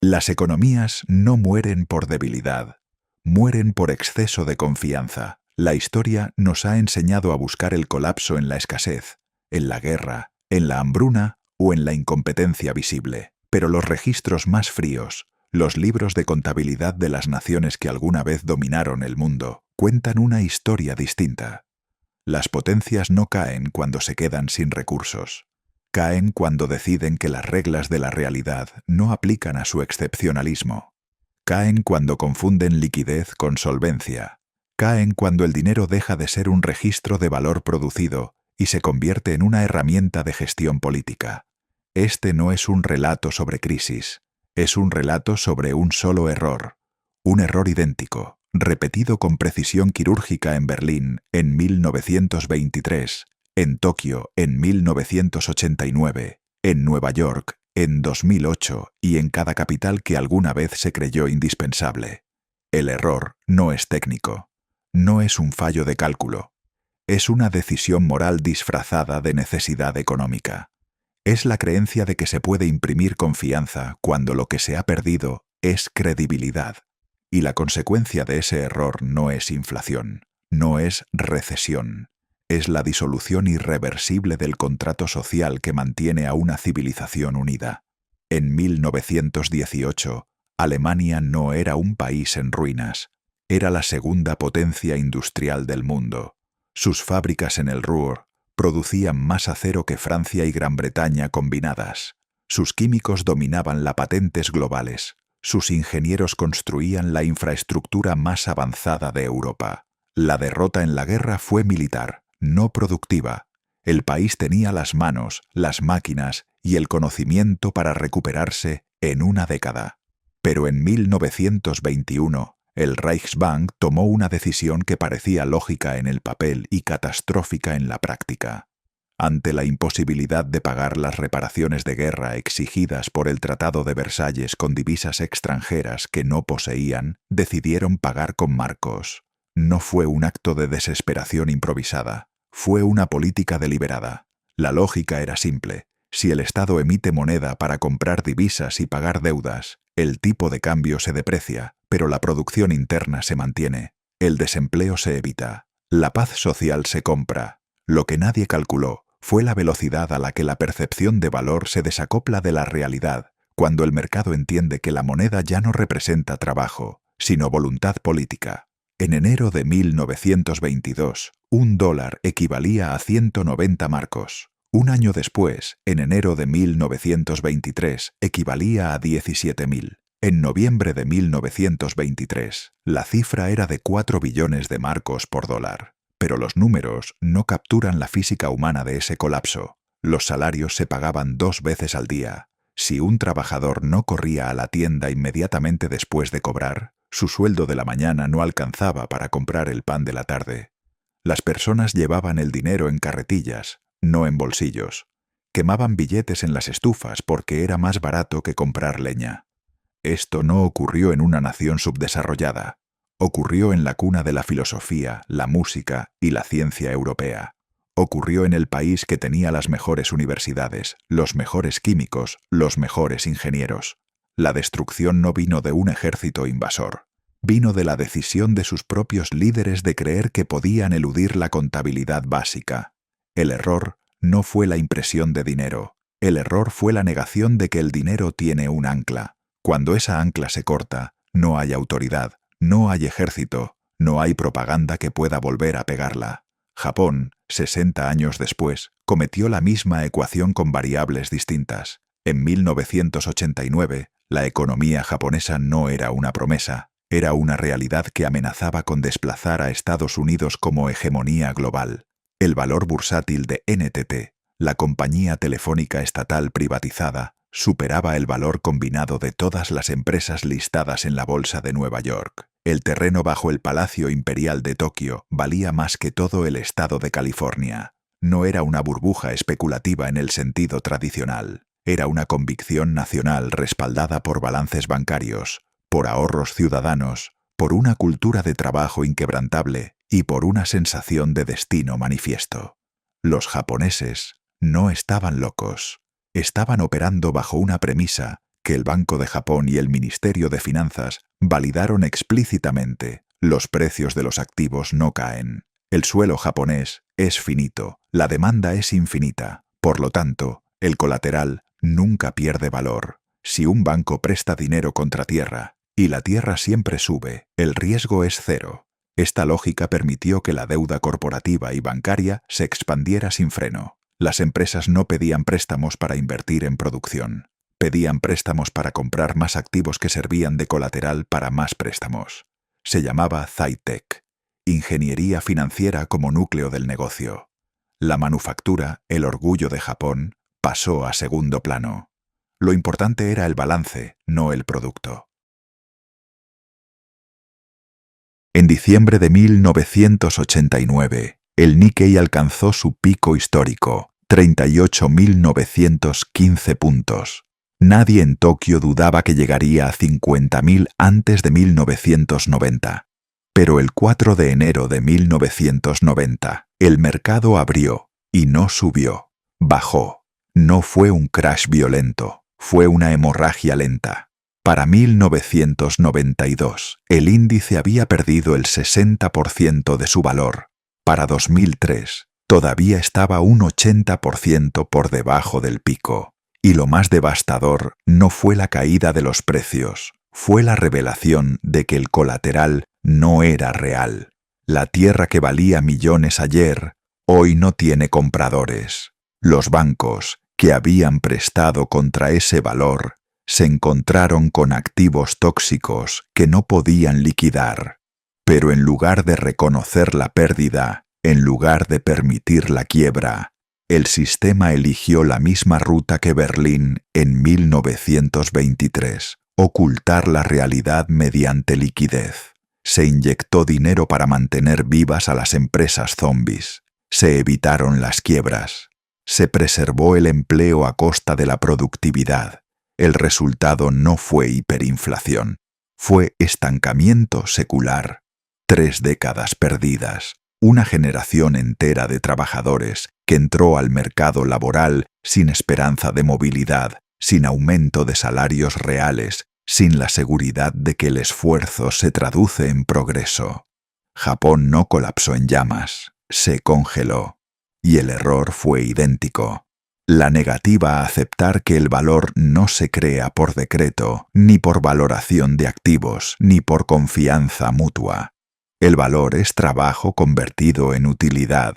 Las economías no mueren por debilidad, mueren por exceso de confianza. La historia nos ha enseñado a buscar el colapso en la escasez, en la guerra, en la hambruna o en la incompetencia visible. Pero los registros más fríos, los libros de contabilidad de las naciones que alguna vez dominaron el mundo, cuentan una historia distinta. Las potencias no caen cuando se quedan sin recursos. Caen cuando deciden que las reglas de la realidad no aplican a su excepcionalismo. Caen cuando confunden liquidez con solvencia. Caen cuando el dinero deja de ser un registro de valor producido y se convierte en una herramienta de gestión política. Este no es un relato sobre crisis, es un relato sobre un solo error. Un error idéntico, repetido con precisión quirúrgica en Berlín en 1923, en Tokio en 1989, en Nueva York en 2008 y en cada capital que alguna vez se creyó indispensable. El error no es técnico, no es un fallo de cálculo, es una decisión moral disfrazada de necesidad económica. Es la creencia de que se puede imprimir confianza cuando lo que se ha perdido es credibilidad. Y la consecuencia de ese error no es inflación, no es recesión. Es la disolución irreversible del contrato social que mantiene a una civilización unida. En 1918, Alemania no era un país en ruinas, era la segunda potencia industrial del mundo. Sus fábricas en el Ruhr producían más acero que Francia y Gran Bretaña combinadas. Sus químicos dominaban las patentes globales. Sus ingenieros construían la infraestructura más avanzada de Europa. La derrota en la guerra fue militar, no productiva. El país tenía las manos, las máquinas y el conocimiento para recuperarse en una década. Pero en 1921, el Reichsbank tomó una decisión que parecía lógica en el papel y catastrófica en la práctica. Ante la imposibilidad de pagar las reparaciones de guerra exigidas por el Tratado de Versalles con divisas extranjeras que no poseían, decidieron pagar con marcos. No fue un acto de desesperación improvisada, fue una política deliberada. La lógica era simple. Si el Estado emite moneda para comprar divisas y pagar deudas, el tipo de cambio se deprecia, pero la producción interna se mantiene. El desempleo se evita. La paz social se compra. Lo que nadie calculó fue la velocidad a la que la percepción de valor se desacopla de la realidad, cuando el mercado entiende que la moneda ya no representa trabajo, sino voluntad política. En enero de 1922, un dólar equivalía a 190 marcos. Un año después, en enero de 1923, equivalía a 17.000. En noviembre de 1923, la cifra era de 4 billones de marcos por dólar. Pero los números no capturan la física humana de ese colapso. Los salarios se pagaban 2 veces al día. Si un trabajador no corría a la tienda inmediatamente después de cobrar, su sueldo de la mañana no alcanzaba para comprar el pan de la tarde. Las personas llevaban el dinero en carretillas, no en bolsillos. Quemaban billetes en las estufas porque era más barato que comprar leña. Esto no ocurrió en una nación subdesarrollada. Ocurrió en la cuna de la filosofía, la música y la ciencia europea. Ocurrió en el país que tenía las mejores universidades, los mejores químicos, los mejores ingenieros. La destrucción no vino de un ejército invasor. Vino de la decisión de sus propios líderes de creer que podían eludir la contabilidad básica. El error no fue la impresión de dinero. El error fue la negación de que el dinero tiene un ancla. Cuando esa ancla se corta, no hay autoridad. No hay ejército, no hay propaganda que pueda volver a pegarla. Japón, 60 años después, cometió la misma ecuación con variables distintas. En 1989, la economía japonesa no era una promesa, era una realidad que amenazaba con desplazar a Estados Unidos como hegemonía global. El valor bursátil de NTT, la compañía telefónica estatal privatizada, superaba el valor combinado de todas las empresas listadas en la Bolsa de Nueva York. El terreno bajo el Palacio Imperial de Tokio valía más que todo el estado de California. No era una burbuja especulativa en el sentido tradicional. Era una convicción nacional respaldada por balances bancarios, por ahorros ciudadanos, por una cultura de trabajo inquebrantable y por una sensación de destino manifiesto. Los japoneses no estaban locos. Estaban operando bajo una premisa que el Banco de Japón y el Ministerio de Finanzas validaron explícitamente: los precios de los activos no caen. El suelo japonés es finito, la demanda es infinita. Por lo tanto, el colateral nunca pierde valor. Si un banco presta dinero contra tierra y la tierra siempre sube, el riesgo es cero. Esta lógica permitió que la deuda corporativa y bancaria se expandiera sin freno. Las empresas no pedían préstamos para invertir en producción. Pedían préstamos para comprar más activos que servían de colateral para más préstamos. Se llamaba Zaitec, ingeniería financiera como núcleo del negocio. La manufactura, el orgullo de Japón, pasó a segundo plano. Lo importante era el balance, no el producto. En diciembre de 1989, el Nikkei alcanzó su pico histórico, 38.915 puntos. Nadie en Tokio dudaba que llegaría a 50.000 antes de 1990. Pero el 4 de enero de 1990, el mercado abrió y no subió, bajó. No fue un crash violento, fue una hemorragia lenta. Para 1992, el índice había perdido el 60% de su valor. Para 2003, todavía estaba un 80% por debajo del pico. Y lo más devastador no fue la caída de los precios, fue la revelación de que el colateral no era real. La tierra que valía millones ayer, hoy no tiene compradores. Los bancos, que habían prestado contra ese valor, se encontraron con activos tóxicos que no podían liquidar. Pero en lugar de reconocer la pérdida, en lugar de permitir la quiebra, el sistema eligió la misma ruta que Berlín en 1923, ocultar la realidad mediante liquidez. Se inyectó dinero para mantener vivas a las empresas zombies. Se evitaron las quiebras. Se preservó el empleo a costa de la productividad. El resultado no fue hiperinflación, fue estancamiento secular. 3 décadas perdidas. Una generación entera de trabajadores que entró al mercado laboral sin esperanza de movilidad, sin aumento de salarios reales, sin la seguridad de que el esfuerzo se traduce en progreso. Japón no colapsó en llamas, se congeló. Y el error fue idéntico. La negativa a aceptar que el valor no se crea por decreto, ni por valoración de activos, ni por confianza mutua. El valor es trabajo convertido en utilidad.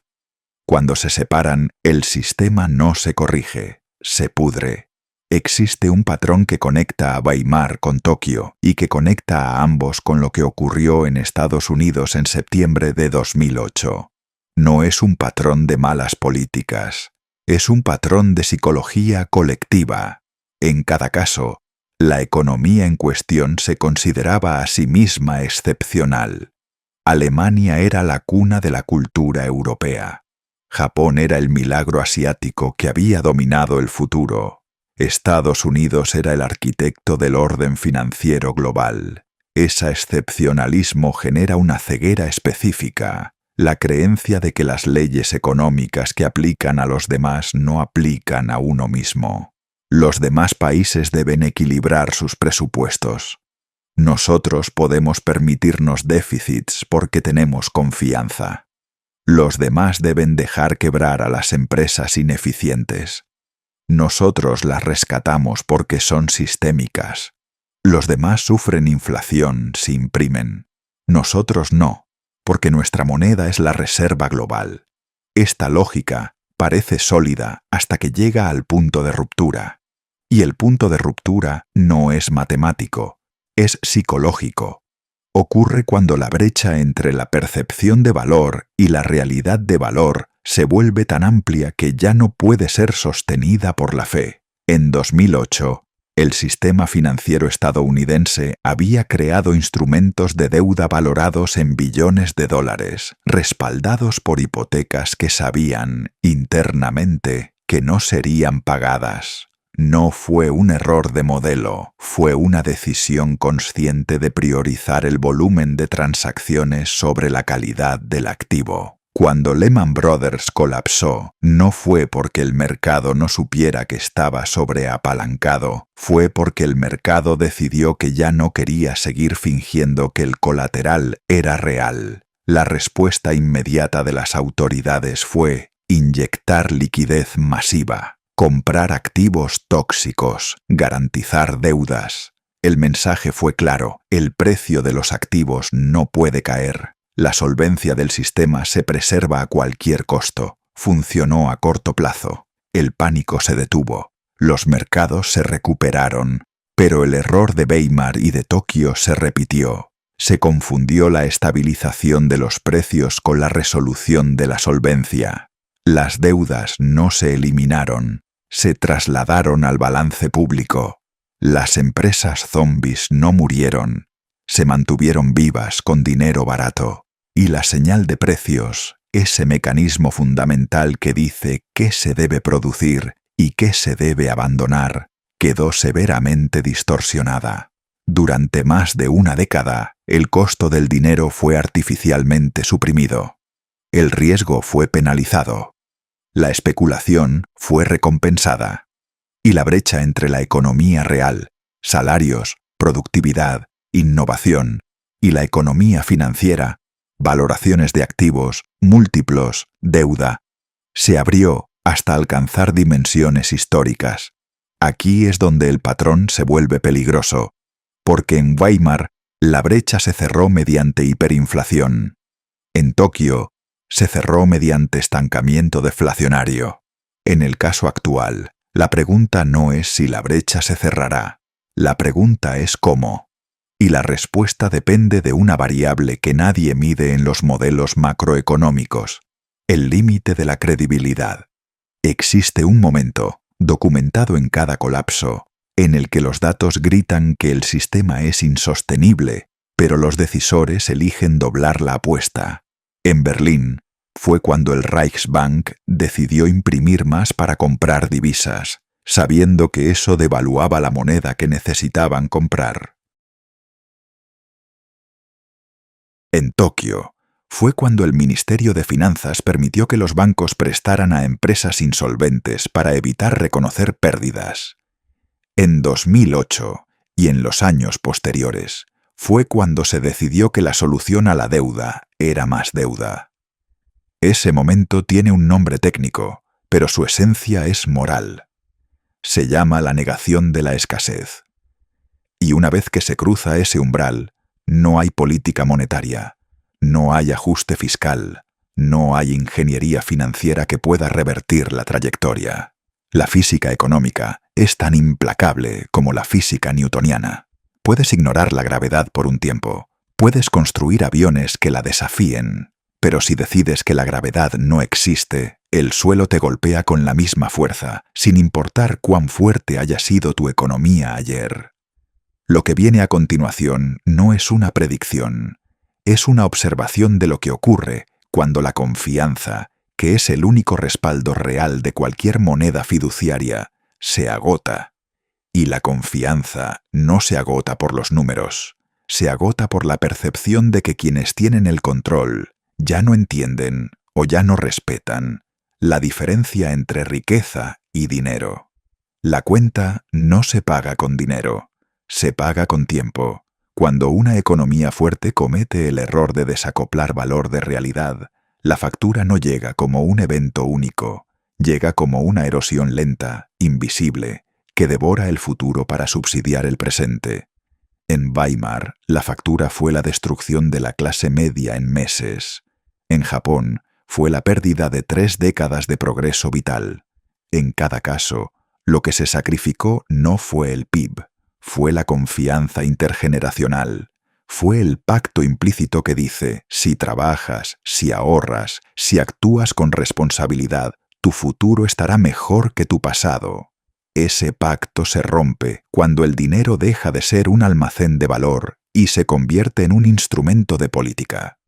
Cuando se separan, el sistema no se corrige, se pudre. Existe un patrón que conecta a Weimar con Tokio y que conecta a ambos con lo que ocurrió en Estados Unidos en septiembre de 2008. No es un patrón de malas políticas, es un patrón de psicología colectiva. En cada caso, la economía en cuestión se consideraba a sí misma excepcional. Alemania era la cuna de la cultura europea. Japón era el milagro asiático que había dominado el futuro. Estados Unidos era el arquitecto del orden financiero global. Ese excepcionalismo genera una ceguera específica, la creencia de que las leyes económicas que aplican a los demás no aplican a uno mismo. Los demás países deben equilibrar sus presupuestos. Nosotros podemos permitirnos déficits porque tenemos confianza. Los demás deben dejar quebrar a las empresas ineficientes. Nosotros las rescatamos porque son sistémicas. Los demás sufren inflación si imprimen. Nosotros no, porque nuestra moneda es la reserva global. Esta lógica parece sólida hasta que llega al punto de ruptura. Y el punto de ruptura no es matemático. Es psicológico. Ocurre cuando la brecha entre la percepción de valor y la realidad de valor se vuelve tan amplia que ya no puede ser sostenida por la fe. En 2008, el sistema financiero estadounidense había creado instrumentos de deuda valorados en billones de dólares, respaldados por hipotecas que sabían, internamente, que no serían pagadas. No fue un error de modelo, fue una decisión consciente de priorizar el volumen de transacciones sobre la calidad del activo. Cuando Lehman Brothers colapsó, no fue porque el mercado no supiera que estaba sobreapalancado, fue porque el mercado decidió que ya no quería seguir fingiendo que el colateral era real. La respuesta inmediata de las autoridades fue inyectar liquidez masiva, comprar activos tóxicos, garantizar deudas. El mensaje fue claro: el precio de los activos no puede caer. La solvencia del sistema se preserva a cualquier costo. Funcionó a corto plazo. El pánico se detuvo. Los mercados se recuperaron. Pero el error de Weimar y de Tokio se repitió. Se confundió la estabilización de los precios con la resolución de la solvencia. Las deudas no se eliminaron. Se trasladaron al balance público. Las empresas zombies no murieron. Se mantuvieron vivas con dinero barato. Y la señal de precios, ese mecanismo fundamental que dice qué se debe producir y qué se debe abandonar, quedó severamente distorsionada. Durante más de una década, el costo del dinero fue artificialmente suprimido. El riesgo fue penalizado. La especulación fue recompensada. Y la brecha entre la economía real, salarios, productividad, innovación, y la economía financiera, valoraciones de activos, múltiplos, deuda, se abrió hasta alcanzar dimensiones históricas. Aquí es donde el patrón se vuelve peligroso, porque en Weimar la brecha se cerró mediante hiperinflación. En Tokio se cerró mediante estancamiento deflacionario. En el caso actual, la pregunta no es si la brecha se cerrará, la pregunta es cómo. Y la respuesta depende de una variable que nadie mide en los modelos macroeconómicos: el límite de la credibilidad. Existe un momento, documentado en cada colapso, en el que los datos gritan que el sistema es insostenible, pero los decisores eligen doblar la apuesta. En Berlín, fue cuando el Reichsbank decidió imprimir más para comprar divisas, sabiendo que eso devaluaba la moneda que necesitaban comprar. En Tokio, fue cuando el Ministerio de Finanzas permitió que los bancos prestaran a empresas insolventes para evitar reconocer pérdidas. En 2008 y en los años posteriores, fue cuando se decidió que la solución a la deuda era más deuda. Ese momento tiene un nombre técnico, pero su esencia es moral. Se llama la negación de la escasez. Y una vez que se cruza ese umbral, no hay política monetaria, no hay ajuste fiscal, no hay ingeniería financiera que pueda revertir la trayectoria. La física económica es tan implacable como la física newtoniana. Puedes ignorar la gravedad por un tiempo, puedes construir aviones que la desafíen, pero si decides que la gravedad no existe, el suelo te golpea con la misma fuerza, sin importar cuán fuerte haya sido tu economía ayer. Lo que viene a continuación no es una predicción, es una observación de lo que ocurre cuando la confianza, que es el único respaldo real de cualquier moneda fiduciaria, se agota. Y la confianza no se agota por los números, se agota por la percepción de que quienes tienen el control ya no entienden o ya no respetan la diferencia entre riqueza y dinero. La cuenta no se paga con dinero. Se paga con tiempo. Cuando una economía fuerte comete el error de desacoplar valor de realidad, la factura no llega como un evento único, llega como una erosión lenta, invisible, que devora el futuro para subsidiar el presente. En Weimar, la factura fue la destrucción de la clase media en meses. En Japón, fue la pérdida de 3 décadas de progreso vital. En cada caso, lo que se sacrificó no fue el PIB. Fue la confianza intergeneracional, fue el pacto implícito que dice: si trabajas, si ahorras, si actúas con responsabilidad, tu futuro estará mejor que tu pasado. Ese pacto se rompe cuando el dinero deja de ser un almacén de valor y se convierte en un instrumento de política.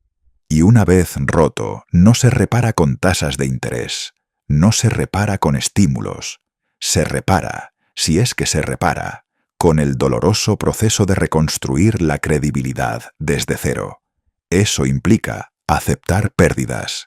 Y una vez roto, no se repara con tasas de interés, no se repara con estímulos, se repara, si es que se repara, con el doloroso proceso de reconstruir la credibilidad desde cero. Eso implica aceptar pérdidas.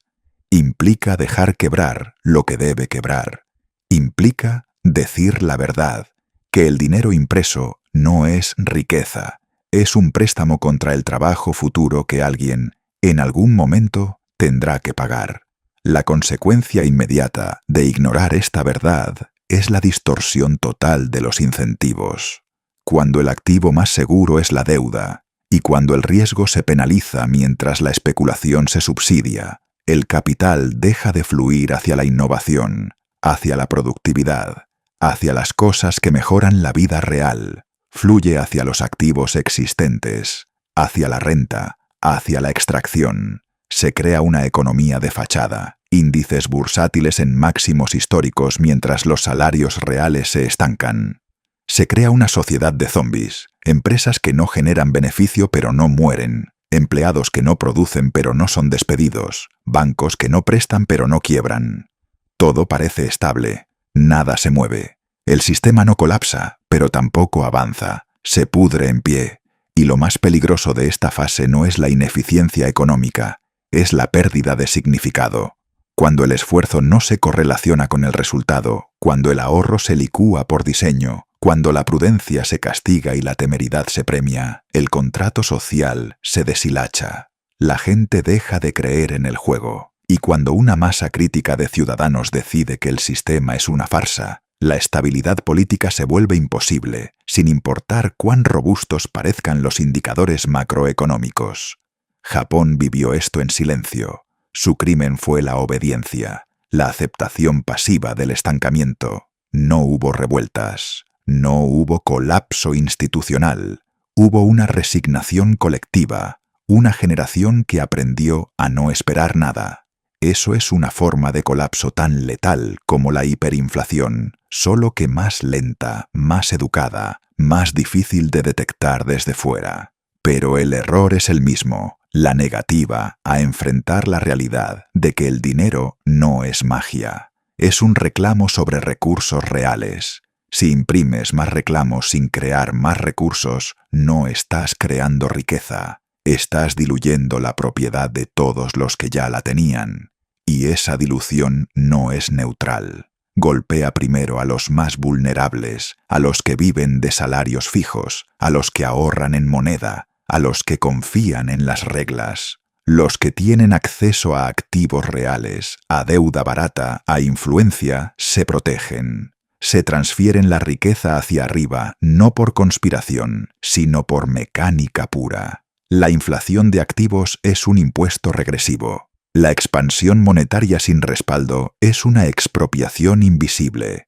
Implica dejar quebrar lo que debe quebrar. Implica decir la verdad, que el dinero impreso no es riqueza, es un préstamo contra el trabajo futuro que alguien, en algún momento, tendrá que pagar. La consecuencia inmediata de ignorar esta verdad es la distorsión total de los incentivos. Cuando el activo más seguro es la deuda, y cuando el riesgo se penaliza mientras la especulación se subsidia, el capital deja de fluir hacia la innovación, hacia la productividad, hacia las cosas que mejoran la vida real, fluye hacia los activos existentes, hacia la renta, hacia la extracción. Se crea una economía de fachada, índices bursátiles en máximos históricos mientras los salarios reales se estancan. Se crea una sociedad de zombies, empresas que no generan beneficio pero no mueren, empleados que no producen pero no son despedidos, bancos que no prestan pero no quiebran. Todo parece estable, nada se mueve. El sistema no colapsa, pero tampoco avanza, se pudre en pie. Y lo más peligroso de esta fase no es la ineficiencia económica, es la pérdida de significado. Cuando el esfuerzo no se correlaciona con el resultado, cuando el ahorro se licúa por diseño, cuando la prudencia se castiga y la temeridad se premia, el contrato social se deshilacha. La gente deja de creer en el juego. Y cuando una masa crítica de ciudadanos decide que el sistema es una farsa, la estabilidad política se vuelve imposible, sin importar cuán robustos parezcan los indicadores macroeconómicos. Japón vivió esto en silencio. Su crimen fue la obediencia, la aceptación pasiva del estancamiento. No hubo revueltas, no hubo colapso institucional, hubo una resignación colectiva, una generación que aprendió a no esperar nada. Eso es una forma de colapso tan letal como la hiperinflación, solo que más lenta, más educada, más difícil de detectar desde fuera. Pero el error es el mismo, la negativa a enfrentar la realidad de que el dinero no es magia. Es un reclamo sobre recursos reales. Si imprimes más reclamos sin crear más recursos, no estás creando riqueza. Estás diluyendo la propiedad de todos los que ya la tenían. Y esa dilución no es neutral. Golpea primero a los más vulnerables, a los que viven de salarios fijos, a los que ahorran en moneda, a los que confían en las reglas. Los que tienen acceso a activos reales, a deuda barata, a influencia, se protegen. Se transfieren la riqueza hacia arriba, no por conspiración, sino por mecánica pura. La inflación de activos es un impuesto regresivo. La expansión monetaria sin respaldo es una expropiación invisible.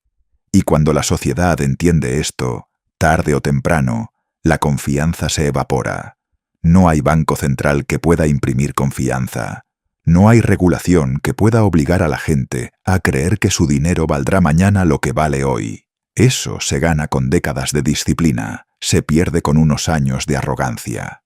Y cuando la sociedad entiende esto, tarde o temprano, la confianza se evapora. No hay banco central que pueda imprimir confianza. No hay regulación que pueda obligar a la gente a creer que su dinero valdrá mañana lo que vale hoy. Eso se gana con décadas de disciplina, se pierde con unos años de arrogancia.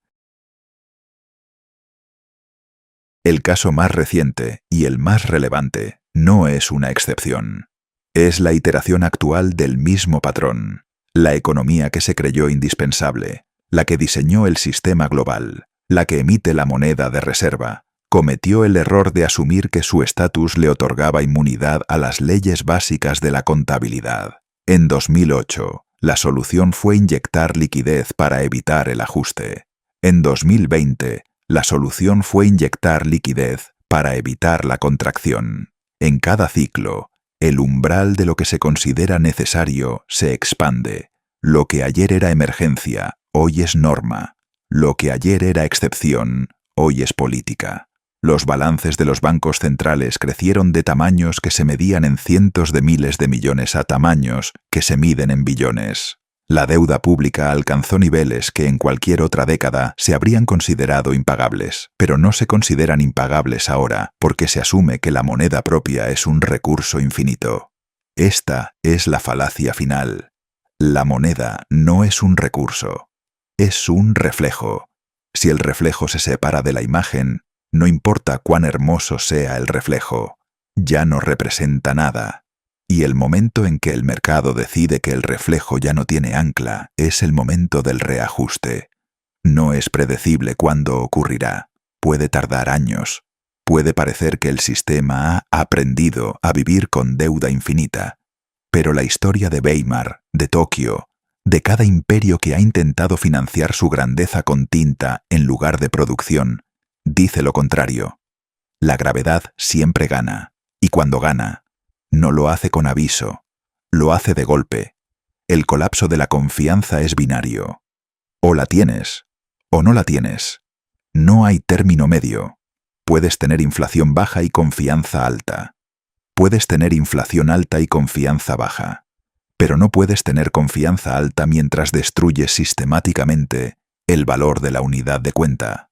El caso más reciente y el más relevante no es una excepción. Es la iteración actual del mismo patrón, la economía que se creyó indispensable, la que diseñó el sistema global, la que emite la moneda de reserva, cometió el error de asumir que su estatus le otorgaba inmunidad a las leyes básicas de la contabilidad. En 2008, la solución fue inyectar liquidez para evitar el ajuste. En 2020, la solución fue inyectar liquidez para evitar la contracción. En cada ciclo, el umbral de lo que se considera necesario se expande. Lo que ayer era emergencia, hoy es norma. Lo que ayer era excepción, hoy es política. Los balances de los bancos centrales crecieron de tamaños que se medían en cientos de miles de millones a tamaños que se miden en billones. La deuda pública alcanzó niveles que en cualquier otra década se habrían considerado impagables, pero no se consideran impagables ahora porque se asume que la moneda propia es un recurso infinito. Esta es la falacia final. La moneda no es un recurso, es un reflejo. Si el reflejo se separa de la imagen, no importa cuán hermoso sea el reflejo, ya no representa nada. Y el momento en que el mercado decide que el reflejo ya no tiene ancla es el momento del reajuste. No es predecible cuándo ocurrirá. Puede tardar años. Puede parecer que el sistema ha aprendido a vivir con deuda infinita, pero la historia de Weimar, de Tokio, de cada imperio que ha intentado financiar su grandeza con tinta en lugar de producción, dice lo contrario. La gravedad siempre gana, y cuando gana, no lo hace con aviso, lo hace de golpe. El colapso de la confianza es binario. O la tienes, o no la tienes. No hay término medio. Puedes tener inflación baja y confianza alta. Puedes tener inflación alta y confianza baja. Pero no puedes tener confianza alta mientras destruyes sistemáticamente el valor de la unidad de cuenta.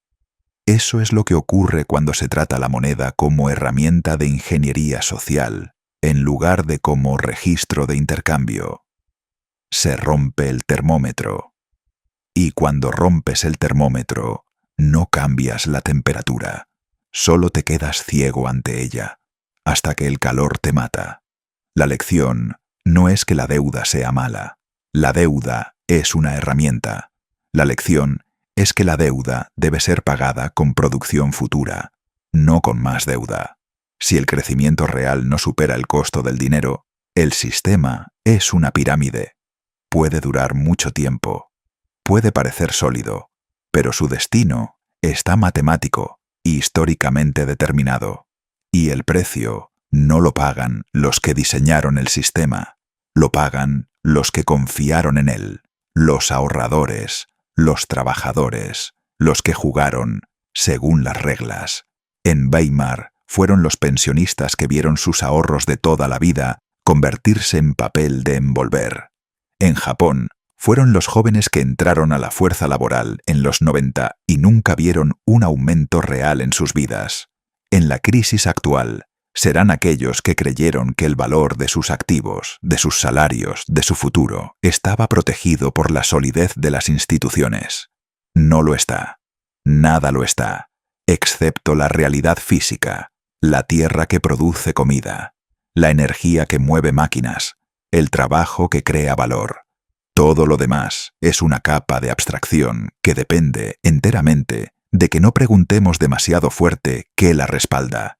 Eso es lo que ocurre cuando se trata la moneda como herramienta de ingeniería social, en lugar de como registro de intercambio. Se rompe el termómetro. Y cuando rompes el termómetro, no cambias la temperatura, solo te quedas ciego ante ella, hasta que el calor te mata. La lección no es que la deuda sea mala. La deuda es una herramienta. La lección es que la deuda debe ser pagada con producción futura, no con más deuda. Si el crecimiento real no supera el costo del dinero, el sistema es una pirámide. Puede durar mucho tiempo. Puede parecer sólido, pero su destino está matemático y históricamente determinado. Y el precio no lo pagan los que diseñaron el sistema, lo pagan los que confiaron en él, los ahorradores, los trabajadores, los que jugaron según las reglas. En Weimar fueron los pensionistas que vieron sus ahorros de toda la vida convertirse en papel de envolver. En Japón, fueron los jóvenes que entraron a la fuerza laboral en los 90 y nunca vieron un aumento real en sus vidas. En la crisis actual, serán aquellos que creyeron que el valor de sus activos, de sus salarios, de su futuro, estaba protegido por la solidez de las instituciones. No lo está. Nada lo está, excepto la realidad física, la tierra que produce comida, la energía que mueve máquinas, el trabajo que crea valor. Todo lo demás es una capa de abstracción que depende enteramente de que no preguntemos demasiado fuerte qué la respalda.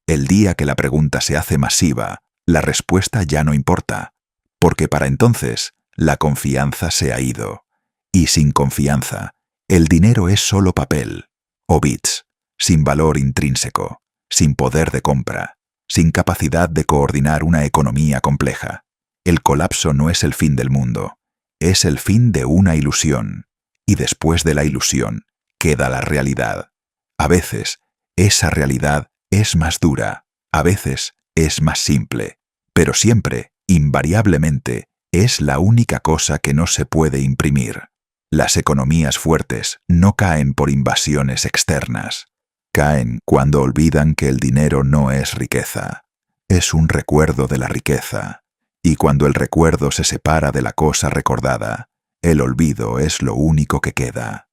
El día que la pregunta se hace masiva, la respuesta ya no importa, porque para entonces la confianza se ha ido. Y sin confianza, el dinero es solo papel, o bits, sin valor intrínseco, sin poder de compra, sin capacidad de coordinar una economía compleja. El colapso no es el fin del mundo. Es el fin de una ilusión, y después de la ilusión queda la realidad. A veces, esa realidad es más dura, a veces es más simple, pero siempre, invariablemente, es la única cosa que no se puede imprimir. Las economías fuertes no caen por invasiones externas. Caen cuando olvidan que el dinero no es riqueza, es un recuerdo de la riqueza. Y cuando el recuerdo se separa de la cosa recordada, el olvido es lo único que queda.